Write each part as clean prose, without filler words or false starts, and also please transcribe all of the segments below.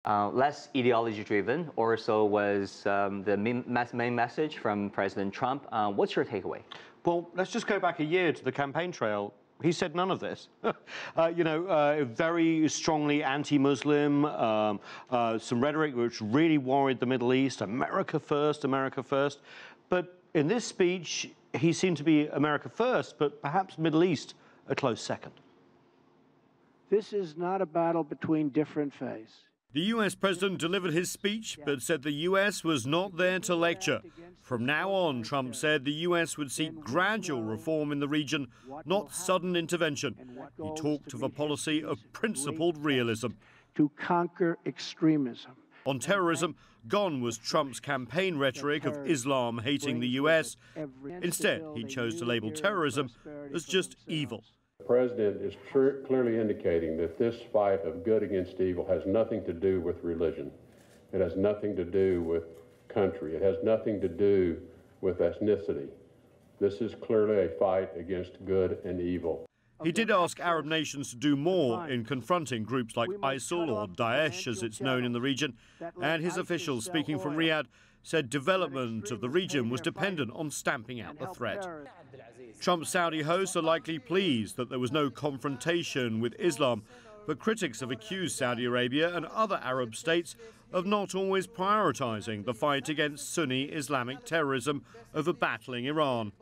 Less ideology-driven, or so was the main message from President Trump. What's your takeaway? Well, let's just go back a year to the campaign trail. He said none of this. Very strongly anti-Muslim, some rhetoric which really worried the Middle East, America first, America first. But in this speech, he seemed to be America first, but perhaps Middle East a close second. This is not a battle between different faiths. The US president delivered his speech, but said the US was not there to lecture. From now on, Trump said the US would seek gradual reform in the region, not sudden intervention. He talked of a policy of principled realism. To conquer extremism. On terrorism, gone was Trump's campaign rhetoric of Islam hating the US. Instead, he chose to label terrorism as just evil. The president is clearly indicating that this fight of good against evil has nothing to do with religion. It has nothing to do with country. It has nothing to do with ethnicity. This is clearly a fight against good and evil. He did ask Arab nations to do more in confronting groups like ISIL, or Daesh as it's known in the region, and his officials speaking from Riyadh said development of the region was dependent on stamping out the threat. Trump's Saudi hosts are likely pleased that there was no confrontation with Islam, but critics have accused Saudi Arabia and other Arab states of not always prioritizing the fight against Sunni Islamic terrorism over battling Iran.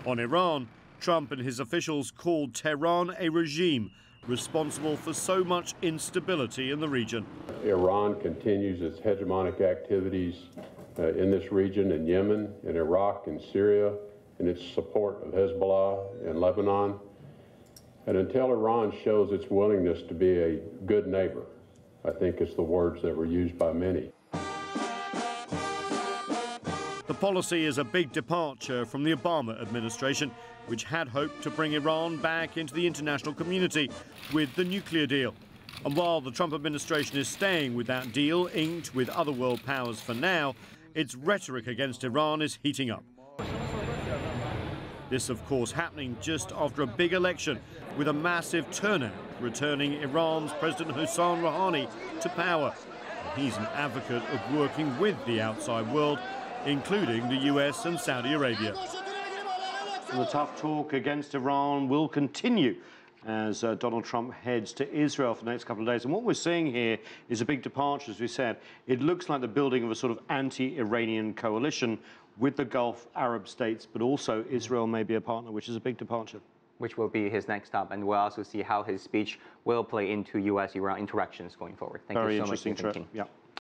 On Iran, Trump and his officials called Tehran a regime responsible for so much instability in the region. Iran continues its hegemonic activities in this region, in Yemen, in Iraq, in Syria, in its support of Hezbollah in Lebanon. And until Iran shows its willingness to be a good neighbor, I think it's the words that were used by many. The policy is a big departure from the Obama administration, which had hoped to bring Iran back into the international community with the nuclear deal. And while the Trump administration is staying with that deal inked with other world powers for now, its rhetoric against Iran is heating up. This, of course, happening just after a big election with a massive turnout returning Iran's President Hassan Rouhani to power. He's an advocate of working with the outside world, including the US and Saudi Arabia. The tough talk against Iran will continue as Donald Trump heads to Israel for the next couple of days. And what we're seeing here is a big departure, as we said. It looks like the building of a sort of anti-Iranian coalition with the Gulf Arab states, but also Israel may be a partner, which is a big departure. Which will be his next stop, and we'll also see how his speech will play into US-Iran interactions going forward. Thank you so much, Stephen King. Yeah.